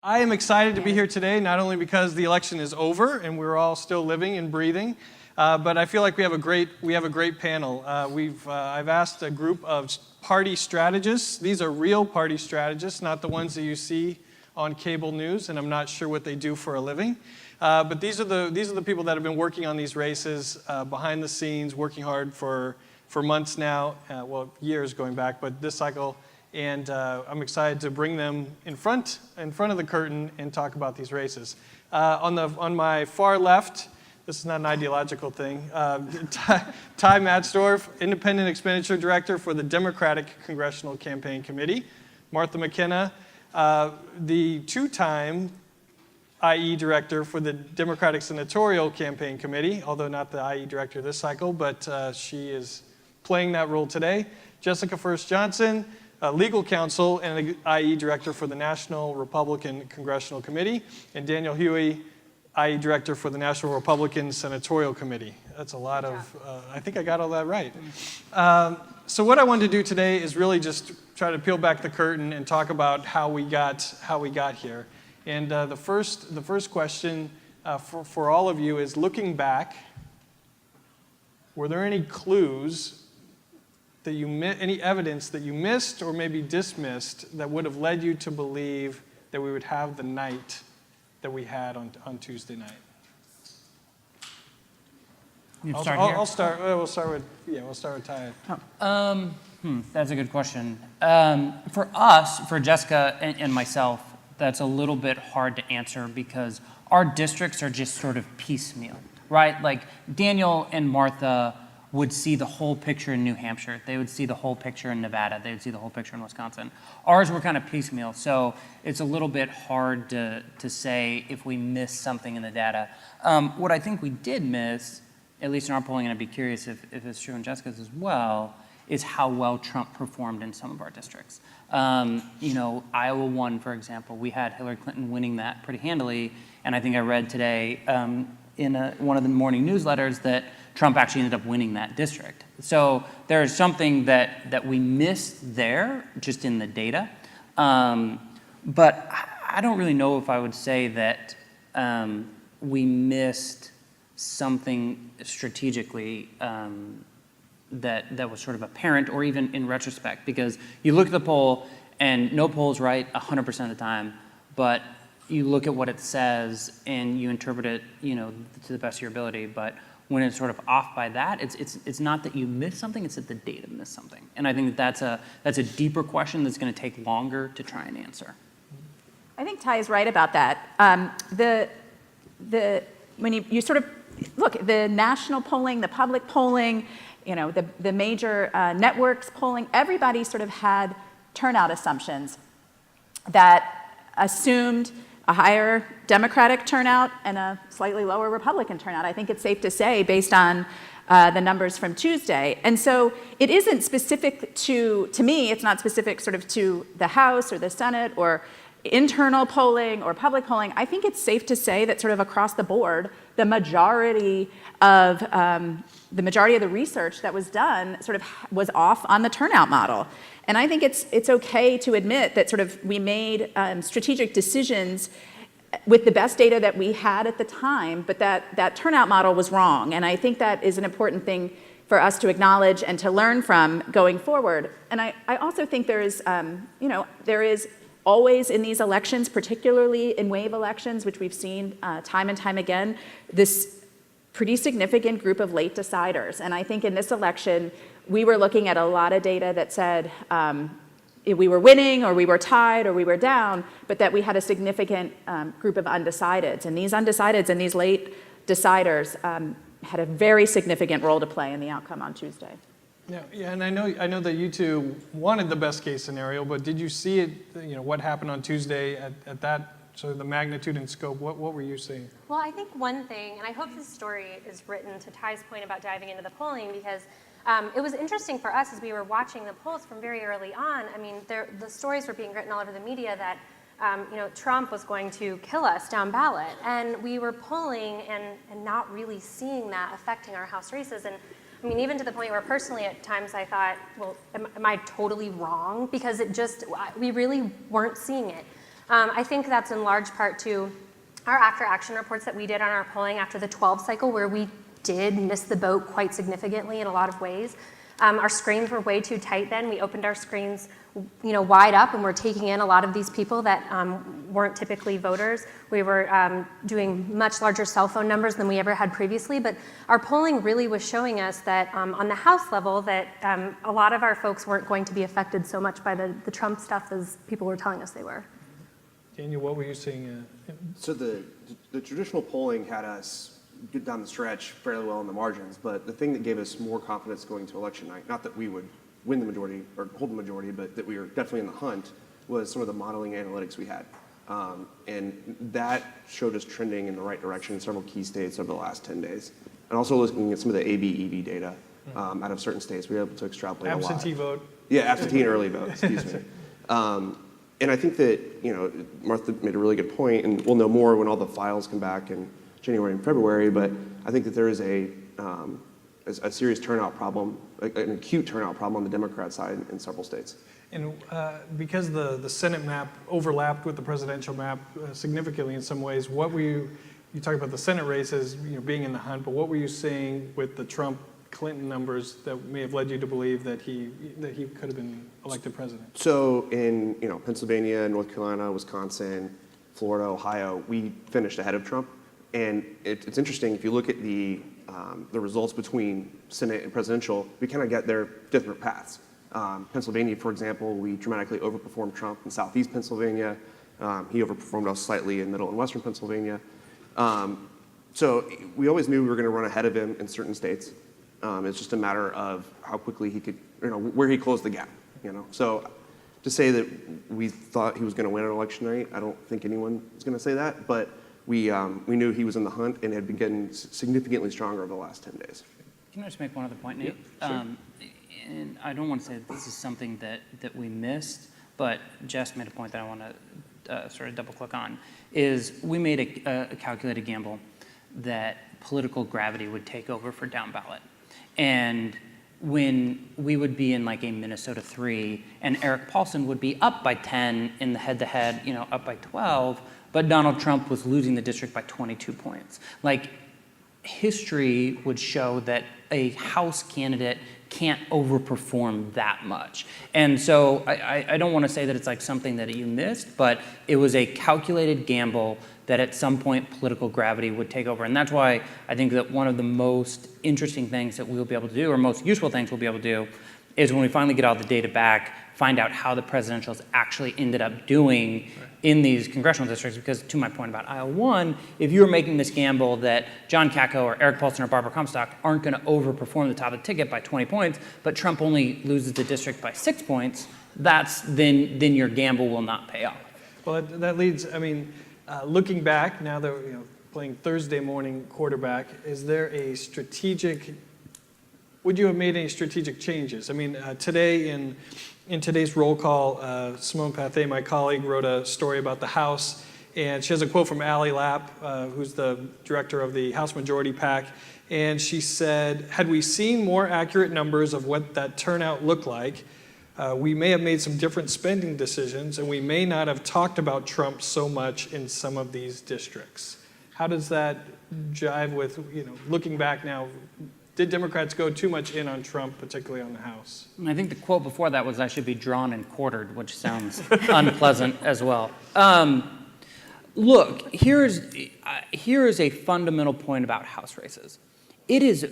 I am excited to be here today, not only because the election is over and we're all still living and breathing, but I feel like we have a great panel. I've asked a group of party strategists. These are real party strategists, not the ones that you see on cable news, and I'm not sure what they do for a living. But these are the people that have been working on these races behind the scenes, working hard for months now, well, years going back, but this cycle. And I'm excited to bring them in front of the curtain and talk about these races. On my far left, this is not an ideological thing, Ty Matsdorf, Independent Expenditure Director for the Democratic Congressional Campaign Committee. Martha McKenna, the two-time IE Director for the Democratic Senatorial Campaign Committee, although not the IE Director this cycle, but she is playing that role today. Jessica Furst Johnson, Legal Counsel and IE Director for the National Republican Congressional Committee, and Daniel Huey, IE Director for the National Republican Senatorial Committee. That's a lot of, I think I got all that right. So what I wanted to do today is really just try to peel back the curtain and talk about how we got here. And the first question for all of you is, looking back, were there any clues that any evidence that you missed or maybe dismissed that would have led you to believe that we would have the night that we had on Tuesday night? We'll start with Ty. That's a good question. For us, for Jessica and myself, that's a little bit hard to answer because our districts are just sort of piecemeal, right? Like Daniel and Martha would see the whole picture in New Hampshire. They would see the whole picture in Nevada. They would see the whole picture in Wisconsin. Ours were kind of piecemeal, so it's a little bit hard to say if we missed something in the data. What I think we did miss, at least in our polling, and I'd be curious if it's true in Jessica's as well, is how well Trump performed in some of our districts. Iowa 1, for example, we had Hillary Clinton winning that pretty handily, and I think I read today in one of the morning newsletters that Trump actually ended up winning that district. So there's something that we missed there, just in the data. But I don't really know if I would say that we missed something strategically that was sort of apparent, or even in retrospect, because you look at the poll and no poll's right 100% of the time, but you look at what it says and you interpret it, to the best of your ability. But when it's sort of off by that, it's not that you missed something, it's that the data missed something. And I think that's a deeper question that's going to take longer to try and answer. I think Ty is right about that. When you sort of look, the national polling, the public polling, the major networks polling, everybody sort of had turnout assumptions that assumed a higher Democratic turnout and a slightly lower Republican turnout. I think it's safe to say, based on the numbers from Tuesday. And so it isn't specific to me, it's not specific sort of to the House or the Senate or internal polling or public polling. I think it's safe to say that sort of across the board, the majority of the research that was done sort of was off on the turnout model. And I think it's okay to admit that sort of we made strategic decisions with the best data that we had at the time, but that turnout model was wrong. And I think that is an important thing for us to acknowledge and to learn from going forward. And I also think there is always in these elections, particularly in wave elections, which we've seen time and time again, this pretty significant group of late deciders. And I think in this election, we were looking at a lot of data that said we were winning or we were tied or we were down, but that we had a significant group of undecideds. And these undecideds and these late deciders had a very significant role to play in the outcome on Tuesday. Yeah, and I know that you two wanted the best case scenario, but did you see it, what happened on Tuesday at that, sort of the magnitude and scope? What were you seeing? Well, I think one thing, and I hope this story is written to Ty's point about diving into the polling, because it was interesting for us as we were watching the polls from very early on. I mean, the stories were being written all over the media that Trump was going to kill us down ballot, and we were polling and not really seeing that affecting our House races. And I mean, even to the point where personally at times I thought, well, am I totally wrong? Because we really weren't seeing it. I think that's in large part to our after-action reports that we did on our polling after the 12 cycle, where we did miss the boat quite significantly in a lot of ways. Our screens were way too tight then. We opened our screens, wide up, and we're taking in a lot of these people that weren't typically voters. We were doing much larger cell phone numbers than we ever had previously, but our polling really was showing us that on the House level that a lot of our folks weren't going to be affected so much by the Trump stuff as people were telling us they were. Daniel, what were you seeing? So the traditional polling had us get down the stretch fairly well in the margins, but the thing that gave us more confidence going to election night, not that we would win the majority or hold the majority, but that we were definitely in the hunt, was some of the modeling analytics we had. And that showed us trending in the right direction in several key states over the last 10 days. And also looking at some of the AB/EV data out of certain states, we were able to extrapolate a lot. Absentee vote. Yeah, absentee and early vote, excuse me. And I think that, Martha made a really good point, and we'll know more when all the files come back in January and February, but I think that there is a serious turnout problem, an acute turnout problem on the Democrat side in several states. And because the Senate map overlapped with the presidential map significantly in some ways, what were you talked about the Senate races being in the hunt, but what were you seeing with the Trump-Clinton numbers that may have led you to believe that he could have been elected president? So in Pennsylvania, North Carolina, Wisconsin, Florida, Ohio, we finished ahead of Trump. And it's interesting, if you look at the results between Senate and presidential, we kind of get their different paths. Pennsylvania, for example, we dramatically overperformed Trump in Southeast Pennsylvania. He overperformed us slightly in Middle and Western Pennsylvania. So we always knew we were going to run ahead of him in certain states. It's just a matter of how quickly he could, where he closed the gap. So to say that we thought he was going to win on election night, I don't think anyone is going to say that. But we knew he was in the hunt and had been getting significantly stronger over the last 10 days. Can I just make one other point, Nate? Yeah, sure. And I don't want to say that this is something that we missed, but Jess made a point that I want to sort of double click on, is we made a calculated gamble that political gravity would take over for down ballot. And when we would be in like a Minnesota 3 and Eric Paulson would be up by 10 in the head-to-head, up by 12, but Donald Trump was losing the district by 22 points. Like, history would show that a House candidate can't overperform that much. And so I don't want to say that it's like something that you missed, but it was a calculated gamble that at some point political gravity would take over. And that's why I think that one of the most interesting things that we'll be able to do, or most useful things we'll be able to do, is when we finally get all the data back, find out how the presidentials actually ended up doing in these congressional districts. Because to my point about Iowa 1, if you're making this gamble that John Kakko or Eric Paulson or Barbara Comstock aren't going to overperform the top of the ticket by 20 points, but Trump only loses the district by 6 points, then your gamble will not pay off. Well, that leads, looking back, now that playing Thursday morning quarterback, is there a would you have made any strategic changes? Today in today's roll call, Simone Pathé, my colleague, wrote a story about the House, and she has a quote from Allie Lapp, who's the director of the House Majority PAC, and she said, had we seen more accurate numbers of what that turnout looked like, we may have made some different spending decisions, and we may not have talked about Trump so much in some of these districts. How does that jive with, looking back now, did Democrats go too much in on Trump, particularly on the House? I think the quote before that was, I should be drawn and quartered, which sounds unpleasant as well. Look, here is a fundamental point about House races. It is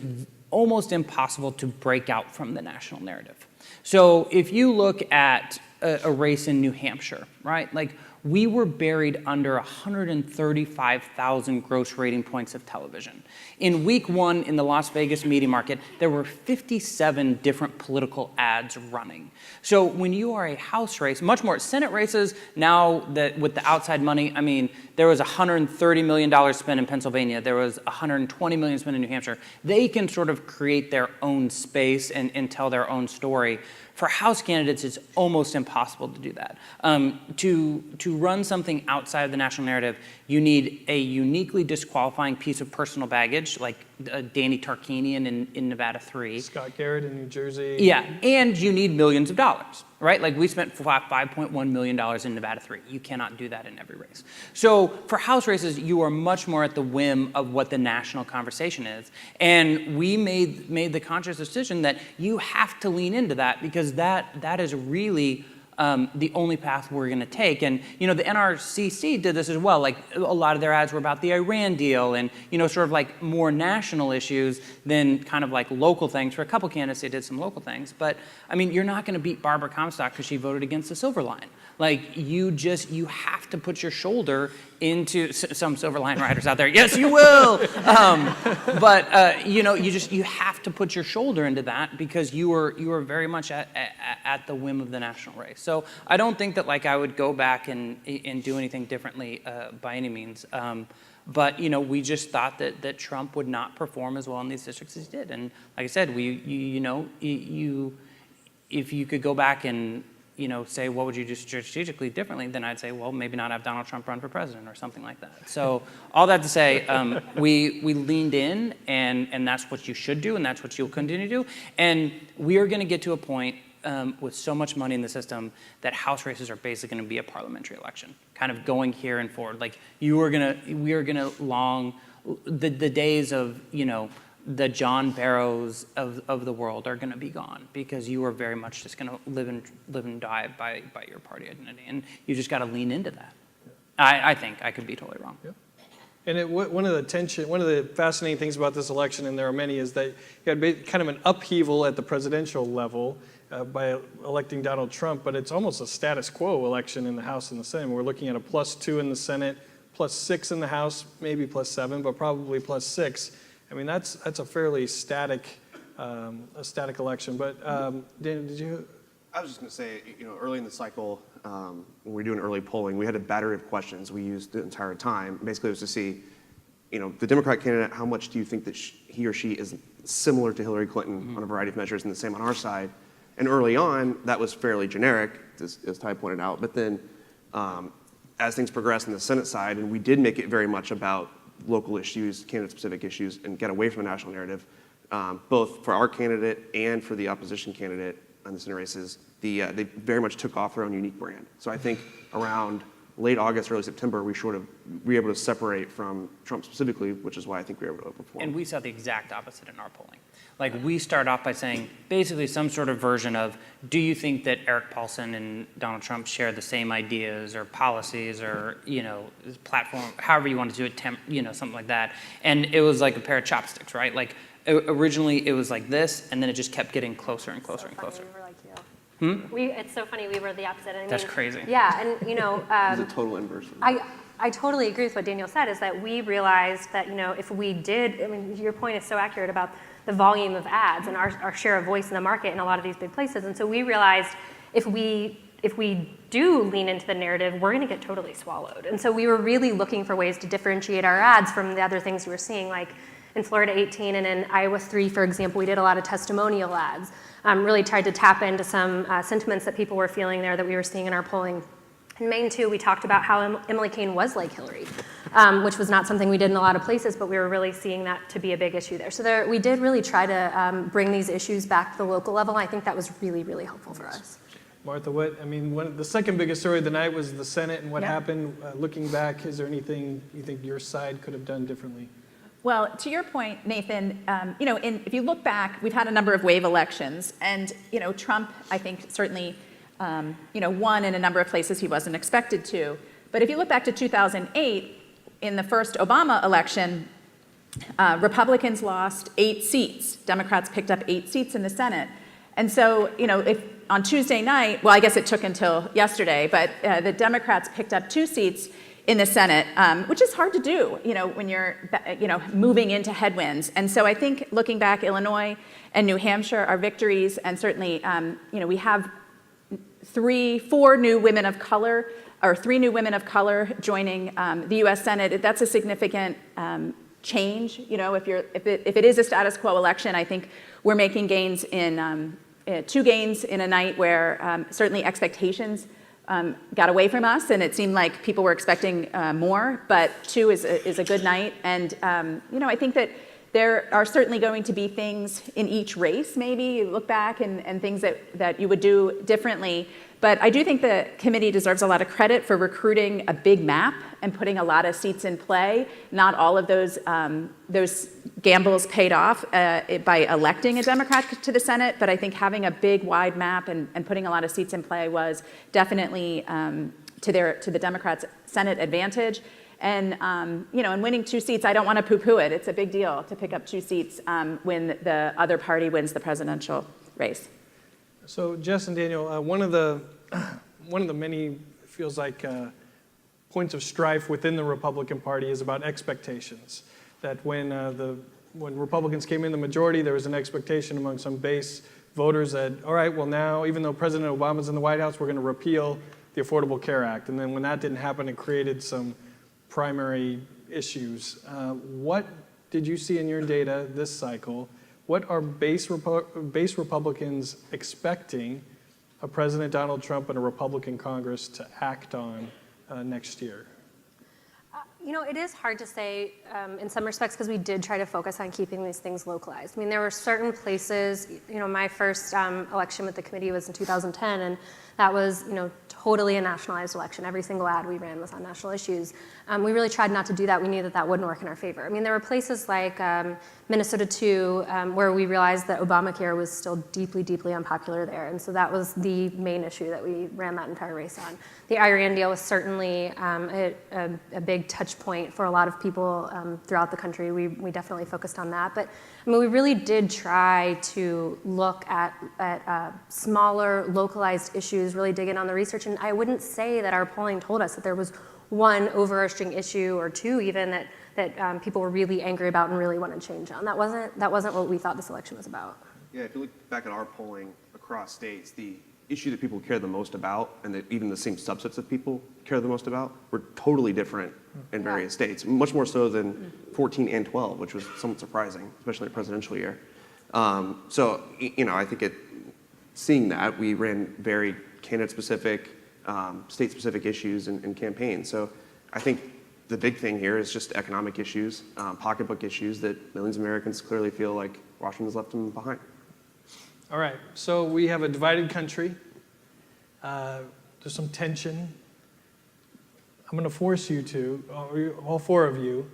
almost impossible to break out from the national narrative. So if you look at a race in New Hampshire, right? Like, we were buried under 135,000 gross rating points of television. In week 1 in the Las Vegas media market, there were 57 different political ads running. So when you are a House race, much more Senate races, now that with the outside money, there was $130 million spent in Pennsylvania, there was $120 million spent in New Hampshire. They can sort of create their own space and tell their own story. For House candidates, it's almost impossible to do that. To run something outside of the national narrative, you need a uniquely disqualifying piece of personal baggage, like Danny Tarkanian in Nevada 3. Scott Garrett in New Jersey. Yeah, and you need millions of dollars, right? Like we spent $5.1 million in Nevada 3. You cannot do that in every race. So for House races, you are much more at the whim of what the national conversation is. And we made the conscious decision that you have to lean into that because that is really the only path we're going to take. And, the NRCC did this as well. Like, a lot of their ads were about the Iran deal and, sort of like more national issues than kind of like local things. For a couple candidates, they did some local things. But, I mean, you're not going to beat Barbara Comstock because she voted against the Silver Line. Like, you have to put your shoulder into some Silver Line riders out there. Yes, you will. But you have to put your shoulder into that because you are very much at the whim of the national race. So I don't think that like I would go back and do anything differently by any means. But we just thought that Trump would not perform as well in these districts as he did. And like I said, if you could go back and say, what would you do strategically differently, then I'd say, well, maybe not have Donald Trump run for president or something like that. So all that to say, we leaned in, and that's what you should do, and that's what you'll continue to do. And we are going to get to a point with so much money in the system that House races are basically going to be a parliamentary election, kind of going here and forward. Like we are going to long the days of, the John Barrows of the world are going to be gone because you are very much just going to live and die by your party identity, and you just got to lean into that. I think I could be totally wrong. Yeah. And one of the fascinating things about this election, and there are many, is that you had kind of an upheaval at the presidential level by electing Donald Trump, but it's almost a status quo election in the House and the Senate. We're looking at a +2 in the Senate, +6 in the House, maybe +7, but probably +6. I mean, that's a fairly static election. But Dan, did you? I was just going to say, early in the cycle, when we were doing early polling, we had a battery of questions we used the entire time. Basically, it was to see, the Democrat candidate, how much do you think that he or she is similar to Hillary Clinton on a variety of measures, and the same on our side. And early on, that was fairly generic, as Ty pointed out. But then, as things progressed on the Senate side, and we did make it very much about local issues, candidate-specific issues, and get away from the national narrative, both for our candidate and for the opposition candidate on the Senate races, they very much took off their own unique brand. So I think around late August, early September, we were able to separate from Trump specifically, which is why I think we were able to perform. And we saw the exact opposite in our polling. Like, we start off by saying basically some sort of version of, do you think that Eric Paulson and Donald Trump share the same ideas or policies or, platform, however you want to do it, something like that. And it was like a pair of chopsticks, right? Like, originally it was like this, and then it just kept getting closer and closer and closer. We were like you. It's so funny, we were the opposite. I mean, that's crazy. Yeah, and it's a total inverse. I totally agree with what Daniel said, is that we realized that, if we did, your point is so accurate about the volume of ads and our share of voice in the market in a lot of these big places. And so we realized if we do lean into the narrative, we're going to get totally swallowed. And so we were really looking for ways to differentiate our ads from the other things we were seeing, like in Florida 18 and in Iowa 3, for example, we did a lot of testimonial ads, really tried to tap into some sentiments that people were feeling there that we were seeing in our polling. In Maine 2, we talked about how Emily Kane was like Hillary, which was not something we did in a lot of places, but we were really seeing that to be a big issue there. So we did really try to bring these issues back to the local level. I think that was really, really helpful for us. Martha, the second biggest story of the night was the Senate and what happened. Looking back, is there anything you think your side could have done differently? Well, to your point, Nathan, if you look back, we've had a number of wave elections, and Trump, I think, certainly won in a number of places he wasn't expected to. But if you look back to 2008, in the first Obama election, Republicans lost 8 seats. Democrats picked up 8 seats in the Senate. And so, if on Tuesday night, well, I guess it took until yesterday, but the Democrats picked up 2 seats in the Senate, which is hard to do, when you're, moving into headwinds. And so I think looking back, Illinois and New Hampshire are victories, and certainly, we have 3 new women of color joining the U.S. Senate. That's a significant change. If it is a status quo election, I think we're making gains in 2 gains in a night where certainly expectations got away from us, and it seemed like people were expecting more. But 2 is a good night, and I think that there are certainly going to be things in each race, maybe you look back and things that you would do differently. But I do think the committee deserves a lot of credit for recruiting a big map and putting a lot of seats in play. Not all of those gambles paid off by electing a Democrat to the Senate, but I think having a big, wide map and putting a lot of seats in play was definitely to the Democrats' Senate advantage. And and winning 2 seats, I don't want to poo-poo it. It's a big deal to pick up 2 seats when the other party wins the presidential race. So, Jess and Daniel, one of the many, feels like, points of strife within the Republican Party is about expectations. That when Republicans came in the majority, there was an expectation among some base voters that, all right, well now, even though President Obama's in the White House, we're going to repeal the Affordable Care Act. And then when that didn't happen, it created some primary issues. What did you see in your data this cycle? What are base Republicans expecting a President Donald Trump and a Republican Congress to act on next year? It is hard to say in some respects because we did try to focus on keeping these things localized. I mean, there were certain places, my first election with the committee was in 2010, and that was, totally a nationalized election. Every single ad we ran was on national issues. We really tried not to do that. We knew that wouldn't work in our favor. I mean, there were places like Minnesota 2, where we realized that Obamacare was still deeply, deeply unpopular there. And so that was the main issue that we ran that entire race on. The Iran deal was certainly a big touch point for a lot of people throughout the country. We definitely focused on that. But I mean, we really did try to look at smaller, localized issues, really dig in on the research. And I wouldn't say that our polling told us that there was one overarching issue or 2 even that people were really angry about and really wanted change on. That wasn't what we thought this election was about. Yeah, if you look back at our polling across states, the issue that people care the most about, and that even the same subsets of people care the most about, were totally different in various states. Much more so than 14 and 12, which was somewhat surprising, especially in a presidential year. I think seeing that, we ran very candidate-specific, state-specific issues and campaigns. So I think the big thing here is just economic issues, pocketbook issues that millions of Americans clearly feel like Washington's left them behind. All right, so we have a divided country. There's some tension. I'm going to force you all 4 of you,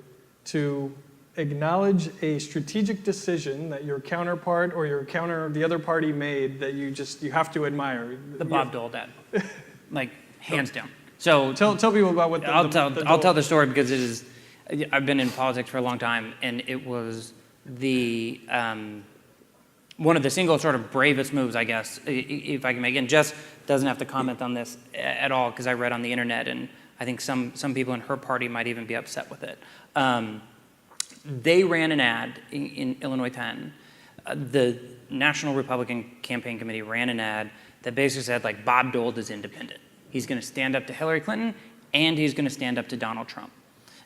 to acknowledge a strategic decision that your counterpart or the other party made that you have to admire. The Bob Dole ad, like hands down. So tell people about what I'll tell the story because it is. I've been in politics for a long time, and it was the one of the single sort of bravest moves, I guess, if I can make it. And Jess doesn't have to comment on this at all because I read on the internet, and I think some people in her party might even be upset with it. They ran an ad in Illinois 10. The National Republican Campaign Committee ran an ad that basically said, like, Bob Dole is independent. He's going to stand up to Hillary Clinton, and he's going to stand up to Donald Trump.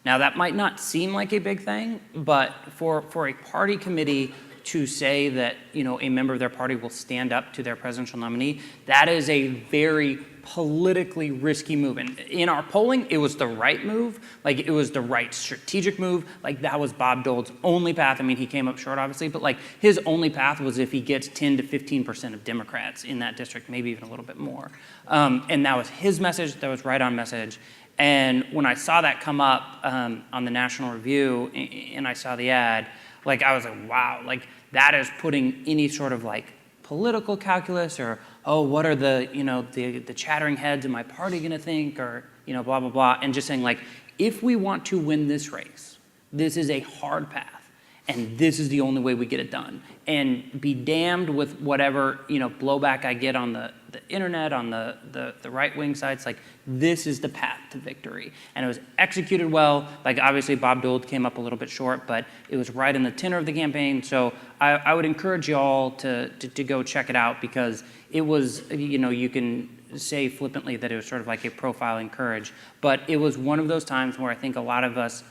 Now, that might not seem like a big thing, but for a party committee to say that, a member of their party will stand up to their presidential nominee, that is a very politically risky move. And in our polling, it was the right move. Like, it was the right strategic move. Like, that was Bob Dole's only path. I mean, he came up short, obviously, but like his only path was if he gets 10 to 15% of Democrats in that district, maybe even a little bit more. And that was his message. That was right on message. And when I saw that come up on the National Review and I saw the ad, like, I was like, wow, like, that is putting any sort of like political calculus or, oh, what are the chattering heads in my party going to think, or, blah, blah, blah. And just saying, like, if we want to win this race, this is a hard path. And this is the only way we get it done. And be damned with whatever, blowback I get on the internet, on the right-wing sites. Like, this is the path to victory. And it was executed well. Like, obviously, Bob Dole came up a little bit short, but it was right in the tenor of the campaign. So I would encourage you all to go check it out, because it was, you can say flippantly that it was sort of like a profile in courage. But it was one of those times where I think a lot of us,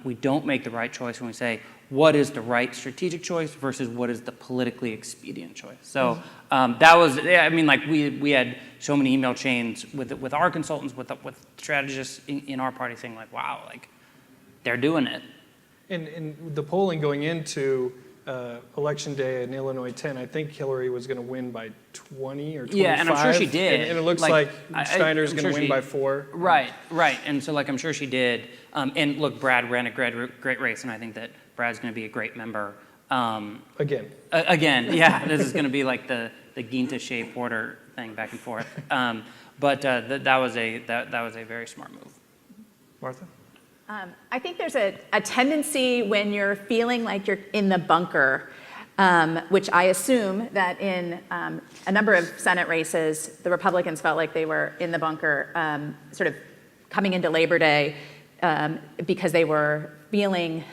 we don't make the right choice when we say, what is the right strategic choice versus what is the politically expedient choice. So that was, I mean, like, we had so many email chains with our consultants, with strategists in our party saying, like, wow, like, they're doing it. And the polling going into Election Day in Illinois 10, I think Hillary was going to win by 20 or 25. Yeah, and I'm sure she did. And it looks like Snyder's I'm going to sure win she- by 4. Right. And so, like, I'm sure she did. And look, Brad ran a great race, and I think that Brad's going to be a great member. Again. Again, yeah, this is going to be like the Ginta Shea Porter thing back and forth. But that was a very smart move. Martha? I think there's a tendency when you're feeling like you're in the bunker, which I assume that in a number of Senate races, the Republicans felt like they were in the bunker, sort of coming into Labor Day because they were feeling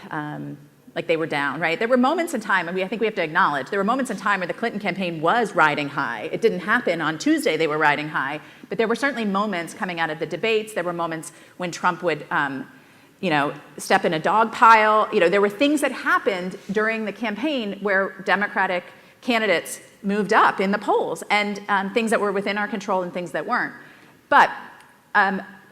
like they were down, right? There were moments in time, and I think we have to acknowledge, there were moments in time where the Clinton campaign was riding high. It didn't happen on Tuesday, they were riding high, but there were certainly moments coming out of the debates. There were moments when Trump would step in a dog pile. There were things that happened during the campaign where Democratic candidates moved up in the polls, and things that were within our control and things that weren't. But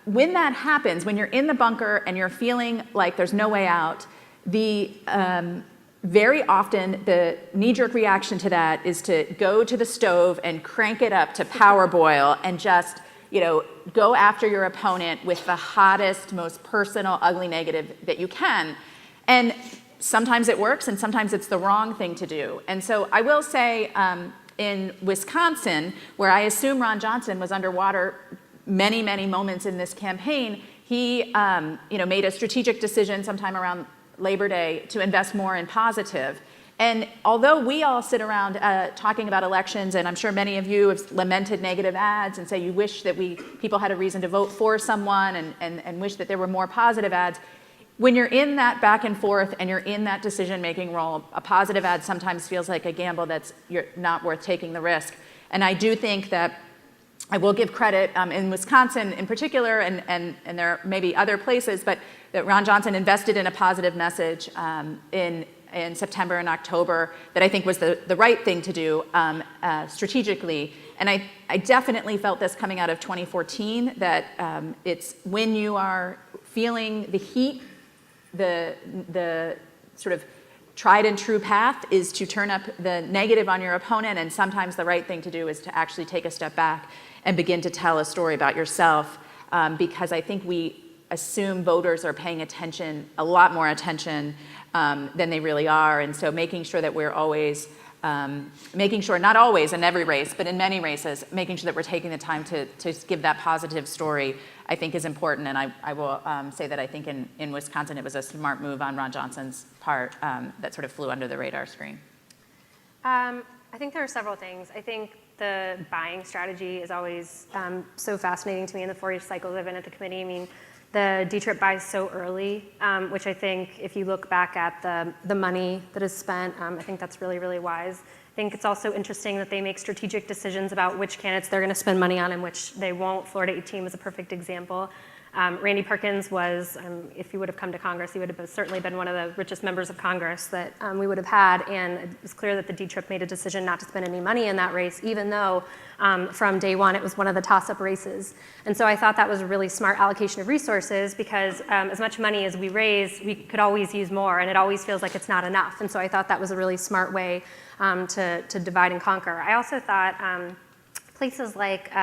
when that happens, when you're in the bunker and you're feeling like there's no way out, very often the knee-jerk reaction to that is to go to the stove and crank it up to power boil and just go after your opponent with the hottest, most personal, ugly negative that you can. And sometimes it works, and sometimes it's the wrong thing to do. And so I will say in Wisconsin, where I assume Ron Johnson was underwater many, many moments in this campaign, he made a strategic decision sometime around Labor Day to invest more in positive. And although we all sit around talking about elections, and I'm sure many of you have lamented negative ads and say you wish that people had a reason to vote for someone and wish that there were more positive ads, when you're in that back and forth and you're in that decision-making role, a positive ad sometimes feels like a gamble you're not worth taking the risk. And I do think that I will give credit in Wisconsin in particular, and there may be other places, but that Ron Johnson invested in a positive message in September and October that I think was the right thing to do strategically. And I definitely felt this coming out of 2014, that it's when you are feeling the heat, the sort of tried and true path is to turn up the negative on your opponent, and sometimes the right thing to do is to actually take a step back and begin to tell a story about yourself, because I think we assume voters are paying attention, a lot more attention than they really are. And so making sure that we're always, not always in every race, but in many races, making sure that we're taking the time to give that positive story, I think is important. And I will say that I think in Wisconsin, it was a smart move on Ron Johnson's part that sort of flew under the radar screen. I think there are several things. I think the buying strategy is always so fascinating to me in the 4 cycles I've been at the committee. I mean, the D-Trip buys so early, which I think if you look back at the money that is spent, I think that's really, really wise. I think it's also interesting that they make strategic decisions about which candidates they're going to spend money on and which they won't. Florida 18 was a perfect example. Randy Perkins was, if he would have come to Congress, he would have certainly been one of the richest members of Congress that we would have had. And it was clear that the D-Trip made a decision not to spend any money in that race, even though from day one it was one of the toss-up races. And so I thought that was a really smart allocation of resources, because as much money as we raise, we could always use more, and it always feels like it's not enough. And so I thought that was a really smart way to divide and conquer. I also thought places like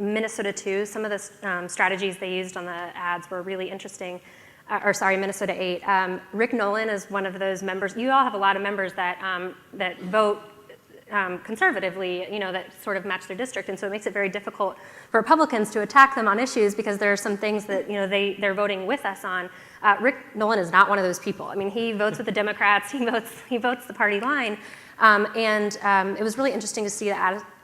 Minnesota 2, some of the strategies they used on the ads were really interesting. Minnesota 8. Rick Nolan is one of those members. You all have a lot of members that vote conservatively, that sort of match their district, and so it makes it very difficult for Republicans to attack them on issues, because there are some things that they're voting with us on. Rick Nolan is not one of those people. I mean, he votes with the Democrats. He votes the party line. It was really interesting to see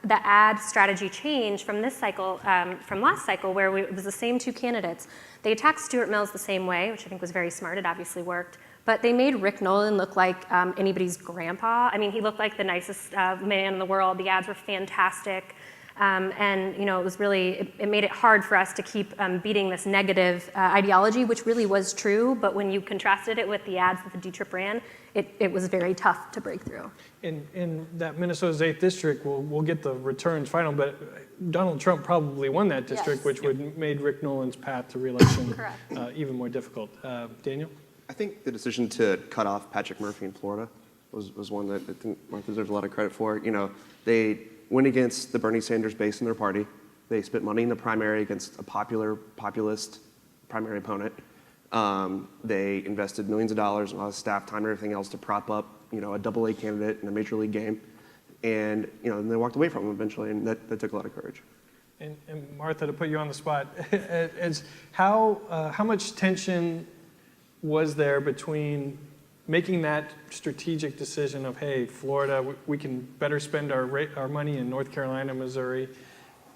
the ad strategy change from this cycle, from last cycle, where it was the same two candidates. They attacked Stuart Mills the same way, which I think was very smart. It obviously worked. But they made Rick Nolan look like anybody's grandpa. I mean, he looked like the nicest man in the world. The ads were fantastic. It was really, it made it hard for us to keep beating this negative ideology, which really was true. But when you contrasted it with the ads that the D-Trip ran, it was very tough to break through. In that Minnesota's 8th district, we'll get the returns final, but Donald Trump probably won that district, Yes. which would made Rick Nolan's path to re-election even more difficult. Daniel? I think the decision to cut off Patrick Murphy in Florida was one that I think Martha deserves a lot of credit for. They went against the Bernie Sanders base in their party. They spent money in the primary against a populist primary opponent. They invested millions of dollars, a lot of staff time and everything else to prop up, a AA candidate in a major league game. And, and they walked away from him eventually, and that took a lot of courage. And Martha, to put you on the spot, how much tension was there between making that strategic decision of, hey, Florida, we can better spend our money in North Carolina, Missouri,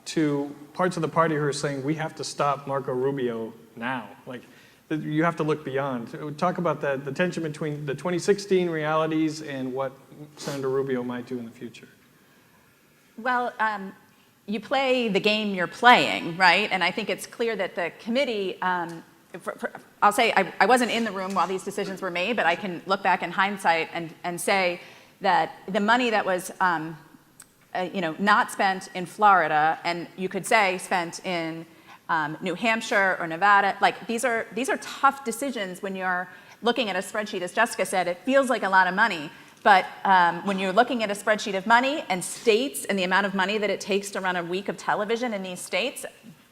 to parts of the party who are saying we have to stop Marco Rubio now? Like, you have to look beyond. Talk about the tension between the 2016 realities and what Senator Rubio might do in the future. Well, you play the game you're playing, right? And I think it's clear that the committee, I'll say I wasn't in the room while these decisions were made, but I can look back in hindsight and say that the money that was not spent in Florida, and you could say spent in New Hampshire or Nevada, like these are tough decisions when you're looking at a spreadsheet. As Jessica said, it feels like a lot of money, but when you're looking at a spreadsheet of money and states and the amount of money that it takes to run a week of television in these states,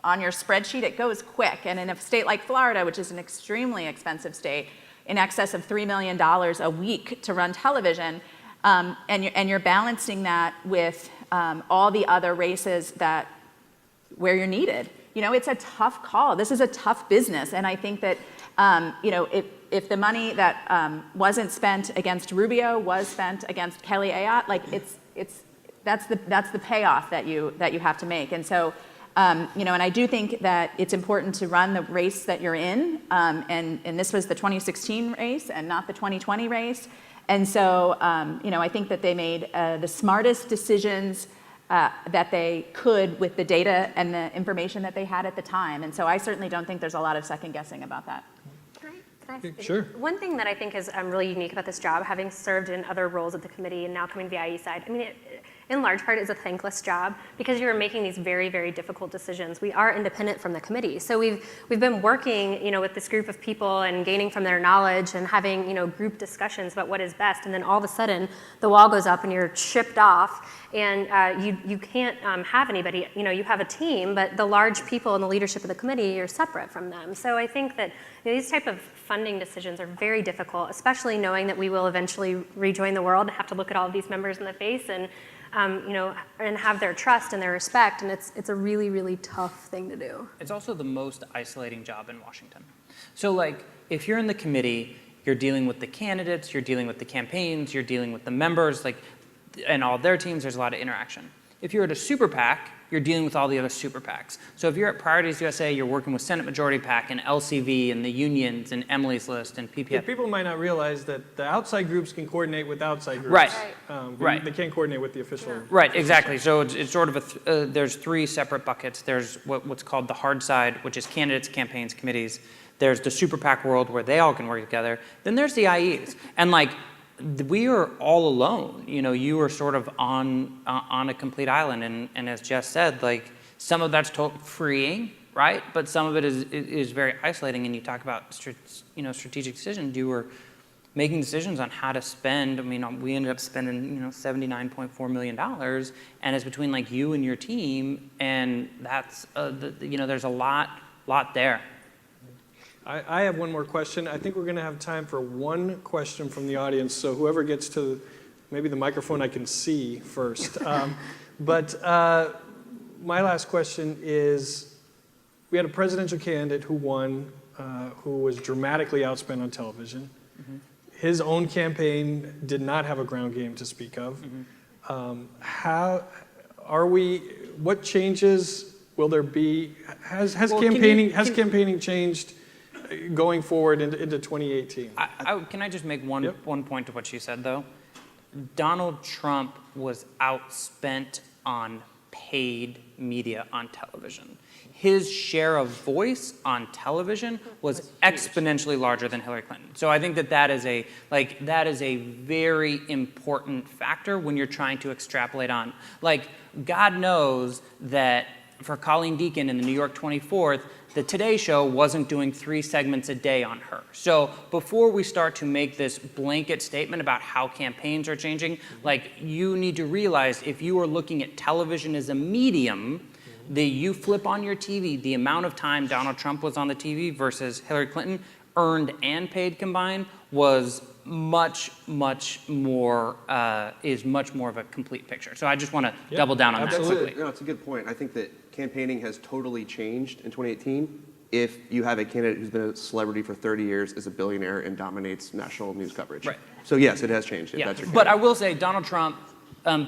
on your spreadsheet, it goes quick. And in a state like Florida, which is an extremely expensive state, in excess of $3 million a week to run television, and you're balancing that with all the other races where you're needed. It's a tough call. This is a tough business, and I think that if the money that wasn't spent against Rubio was spent against Kelly Ayotte, like that's the payoff that you have to make. And so, and I do think that it's important to run the race that you're in, and this was the 2016 race and not the 2020 race. And so, I think that they made the smartest decisions that they could with the data and the information that they had at the time. And so I certainly don't think there's a lot of second guessing about that. Can I Sure. One thing that I think is really unique about this job, having served in other roles at the committee and now coming to the IE side, in large part is a thankless job because you're making these very, very difficult decisions. We are independent from the committee. So we've been working, with this group of people and gaining from their knowledge and having, group discussions about what is best. And then all of a sudden the wall goes up and you're shipped off and you can't have anybody, you have a team, but the large people in the leadership of the committee are separate from them. So I think that these type of funding decisions are very difficult, especially knowing that we will eventually rejoin the world and have to look at all of these members in the face and and have their trust and their respect, and it's a really, really tough thing to do. It's also the most isolating job in Washington. So if you're in the committee, you're dealing with the candidates, you're dealing with the campaigns, you're dealing with the members, and all their teams, there's a lot of interaction. If you're at a super PAC, you're dealing with all the other super PACs. So if you're at Priorities USA, you're working with Senate Majority PAC and LCV and the unions and Emily's List and PPF. Yeah, people might not realize that the outside groups can coordinate with outside groups. Right. Right. They can't coordinate with the official. Right, exactly. So it's sort of there's three separate buckets. There's what's called the hard side, which is candidates, campaigns, committees. There's the super PAC world where they all can work together. Then there's the IEs. And we are all alone. You are sort of on a complete island. And as Jess said, some of that's freeing, right? But some of it is very isolating. And you talk about strategic decisions. You were making decisions on how to spend. We ended up spending $79.4 million, and it's between you and your team, and that's there's a lot there. I have one more question. I think we're going to have time for one question from the audience. So whoever gets to maybe the microphone I can see first. But my last question is, we had a presidential candidate who won, who was dramatically outspent on television. Mm-hmm. His own campaign did not have a ground game to speak of. Mm-hmm. What changes will there be? Has campaigning changed going forward into 2018? Can I just make one point to what you said, though? Donald Trump was outspent on paid media on television. His share of voice on television was exponentially larger than Hillary Clinton. So I think that is a very important factor when you're trying to extrapolate on. God knows that for Colleen Deacon in the New York 24th, the Today Show wasn't doing 3 segments a day on her. So before we start to make this blanket statement about how campaigns are changing, like, you need to realize if you are looking at television as a medium, you flip on your TV, the amount of time Donald Trump was on the TV versus Hillary Clinton, earned and paid combined, was much more of a complete picture. So I just want to double down on that quickly. No, it's a good point. I think that campaigning has totally changed in 2018 if you have a candidate who's been a celebrity for 30 years, is a billionaire, and dominates national news coverage. Right. So yes, it has changed. If Yeah, that's your but I candidate. will say Donald Trump,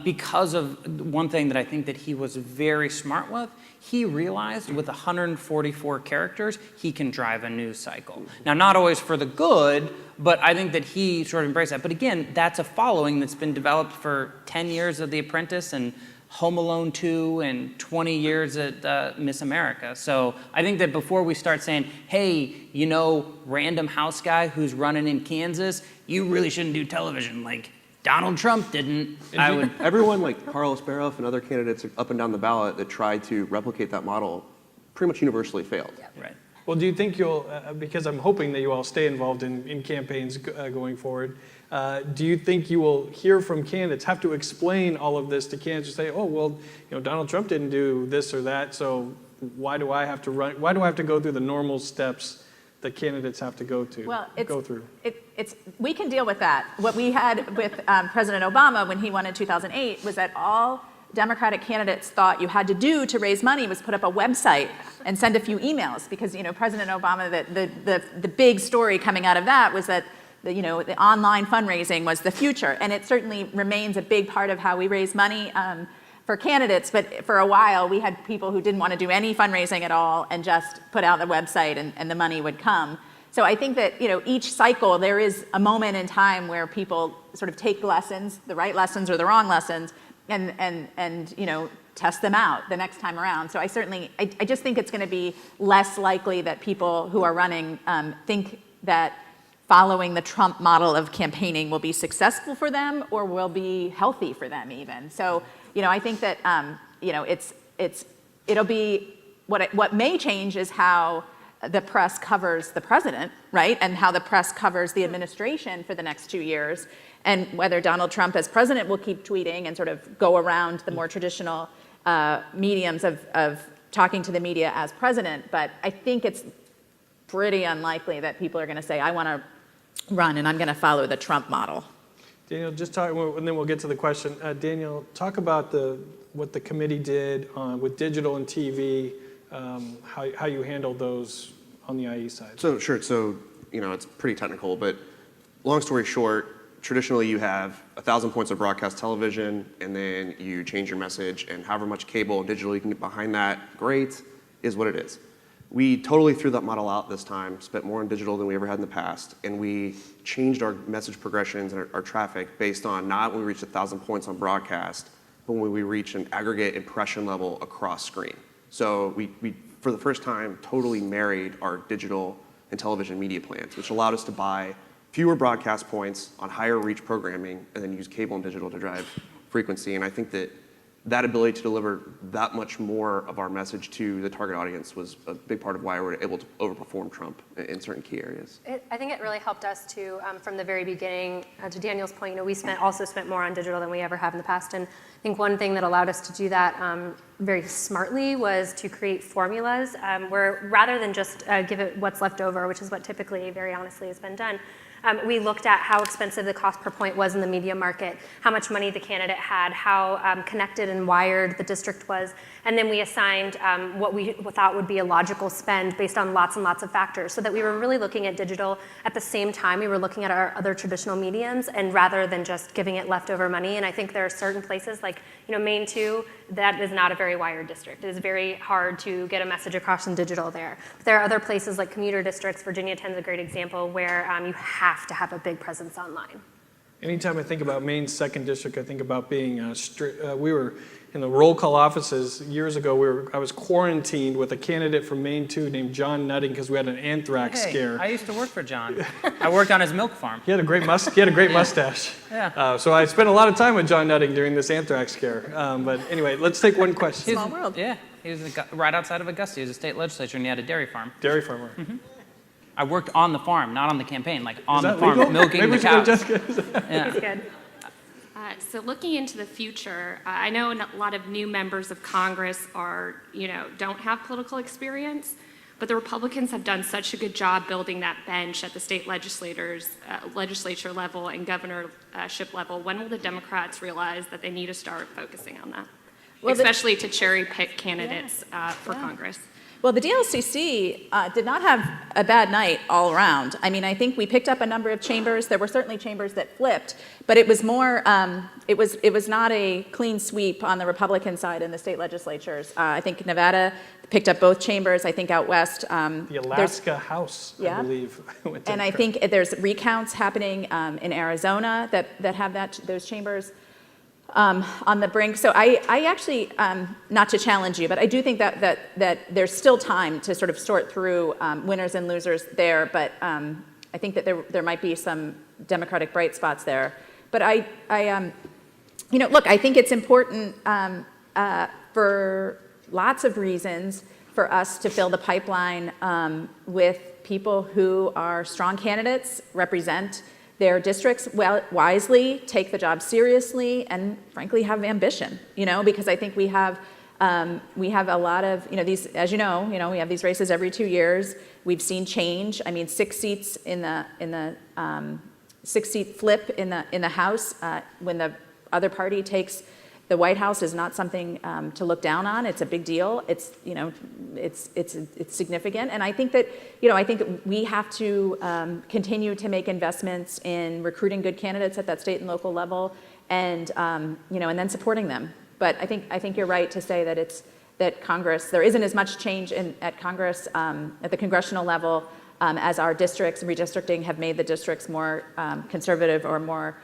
because of one thing that I think that he was very smart with, he realized with 144 characters, he can drive a news cycle. Now, not always for the good, but I think that he sort of embraced that. But again, that's a following that's been developed for 10 years of The Apprentice and Home Alone 2 and 20 years at Miss America. So I think that before we start saying, hey, you know, random house guy who's running in Kansas, you really shouldn't do television. Like, Donald Trump didn't. I would. Everyone like Carlos Baroff and other candidates up and down the ballot that tried to replicate that model pretty much universally failed. Right. Well, do you think you'll, because I'm hoping that you all stay involved in campaigns going forward, do you think you will hear from candidates, have to explain all of this to candidates, say, oh, well, you know, Donald Trump didn't do this or that, so why do I have to run, why do I have to go through the normal steps that candidates have to go through? We can deal with that. What we had with President Obama when he won in 2008 was that all Democratic candidates thought you had to do to raise money was put up a website and send a few emails, because, you know, President Obama, the big story coming out of that was that the online fundraising was the future, and it certainly remains a big part of how we raise money for candidates. But for a while, we had people who didn't want to do any fundraising at all and just put out the website, and the money would come. So I think that, you know, each cycle there is a moment in time where people sort of take lessons, the right lessons or the wrong lessons, and you know, test them out the next time around. So I just think it's going to be less likely that people who are running think that following the Trump model of campaigning will be successful for them or will be healthy for them even. So, you know, I think that you know, it'll be what may change is how the press covers the president, right? And how the press covers the administration for the next 2 years, and whether Donald Trump as president will keep tweeting and sort of go around the more traditional mediums of talking to the media as president. But I think it's pretty unlikely that people are going to say, I want to run and I'm going to follow the Trump model. Daniel, just talk, and then we'll get to the question. Daniel, talk about what the committee did with digital and TV, how you handled those on the IE side. So sure. So, you know, it's pretty technical, but long story short, traditionally you have 1,000 points of broadcast television, and then you change your message, and however much cable and digital you can get behind that, great, is what it is. We totally threw that model out this time, spent more on digital than we ever had in the past, and we changed our message progressions and our traffic based on not when we reached 1,000 points on broadcast, but when we reach an aggregate impression level across screen. So we for the first time, totally married our digital and television media plans, which allowed us to buy fewer broadcast points on higher reach programming and then use cable and digital to drive frequency. And I think that ability to deliver that much more of our message to the target audience was a big part of why we were able to overperform Trump in certain key areas. I think it really helped us to, from the very beginning, to Daniel's point, you know, we also spent more on digital than we ever have in the past. And I think one thing that allowed us to do that very smartly was to create formulas where rather than just give it what's left over, which is what typically, very honestly, has been done, we looked at how expensive the cost per point was in the media market, how much money the candidate had, how connected and wired the district was, and then we assigned what we thought would be a logical spend based on lots and lots of factors, so that we were really looking at digital at the same time we were looking at our other traditional mediums, and rather than just giving it leftover money. And I think there are certain places like, you know, Maine 2, that is not a very wired district. It is very hard to get a message across in digital there. But there are other places like commuter districts, Virginia 10 is a great example, where you have to have a big presence online. Anytime I think about Maine's 2nd district, I think about being we were in the roll call offices years ago. I was quarantined with a candidate from Maine 2 named John Nutting because we had an anthrax scare. I used to work for John. I worked on his milk farm. He had a great mustache. Yeah. So I spent a lot of time with John Nutting during this anthrax scare. But anyway, let's take one question. Small world. Yeah. He was right outside of Augusta. He was a state legislator, and he had a dairy farm. Dairy farmer. I worked on the farm, not on the campaign, like on Is the that farm, legal? milking Maybe the we should go to cows. Jessica. Yeah. That's good. So looking into the future, I know a lot of new members of Congress are, don't have political experience, but the Republicans have done such a good job building that bench at the state legislature level and governorship level. When will the Democrats realize that they need to start focusing on that, Well, especially to cherry pick candidates for Yeah. Congress? Well, the DLCC did not have a bad night all around. I mean, I think we picked up a number of chambers. There were certainly chambers that flipped, but it was more. It was not a clean sweep on the Republican side in the state legislatures. I think Nevada picked up both chambers. I think out west. The Alaska House, I Yeah. believe. went And I Democrat. think there's recounts happening in Arizona that have those chambers on the brink. So I actually, not to challenge you, but I do think that there's still time to sort of sort through winners and losers there. But I think that there might be some Democratic bright spots there. But look, I think it's important for lots of reasons for us to fill the pipeline with people who are strong candidates, represent their districts wisely, take the job seriously, and frankly have ambition. Because I think we have a lot of these, as we have these races every 2 years. We've seen change. I mean, 6 seats in the 6-seat flip in the House when the other party takes the White House is not something to look down on. It's a big deal. It's significant, and I think that we have to continue to make investments in recruiting good candidates at that state and local level, and and then supporting them. But I think you're right to say that Congress, there isn't as much change at Congress at the congressional level as our districts redistricting have made the districts more conservative or more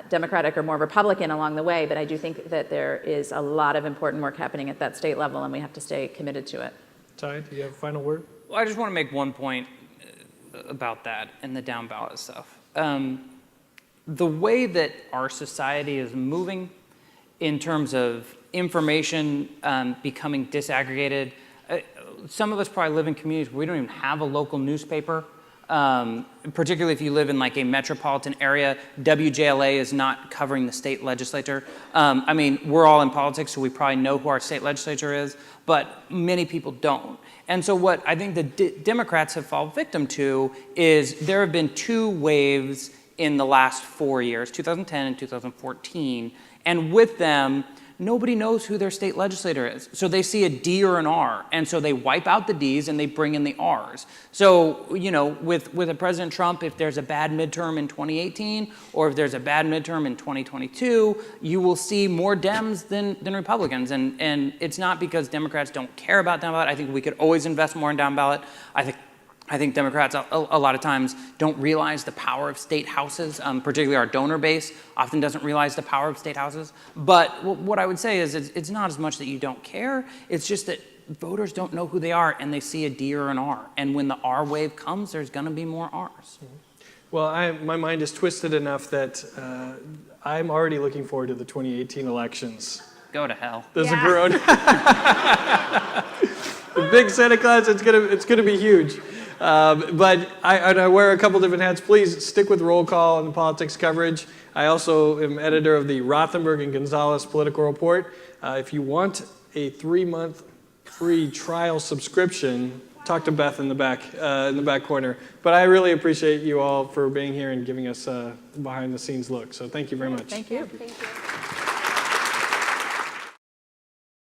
Democratic or more Republican along the way, but I do think that there is a lot of important work happening at that state level, and we have to stay committed to it. Ty, do you have a final word? Well, I just want to make one point about that and the down ballot stuff. The way that our society is moving in terms of information becoming disaggregated, some of us probably live in communities where we don't even have a local newspaper. Particularly if you live in like a metropolitan area, WJLA is not covering the state legislature. I mean, we're all in politics, so we probably know who our state legislature is, but many people don't. And so what I think the Democrats have fallen victim to is there have been 2 waves in the last 4 years, 2010 and 2014, and with them, nobody knows who their state legislator is. So they see a D or an R, and so they wipe out the Ds and they bring in the Rs. So, with a President Trump, if there's a bad midterm in 2018, or if there's a bad midterm in 2022, you will see more Dems than Republicans. And it's not because Democrats don't care about down ballot. I think we could always invest more in down ballot. I think Democrats a lot of times don't realize the power of state houses, particularly our donor base often doesn't realize the power of state houses. But what I would say is it's not as much that you don't care, it's just that voters don't know who they are and they see a D or an R. And when the R wave comes, there's going to be more Rs. Well, my mind is twisted enough that I'm already looking forward to the 2018 elections. Go to hell. There's a groan. The big Santa Claus, it's gonna be huge. But I wear a couple different hats. Please stick with roll call and politics coverage. I also am editor of the Rothenberg and Gonzalez Political Report. If you want a 3-month free trial subscription, talk to Beth in the back corner. But I really appreciate you all for being here and giving us a behind the scenes look. So thank you very much. Thank you. Thank you.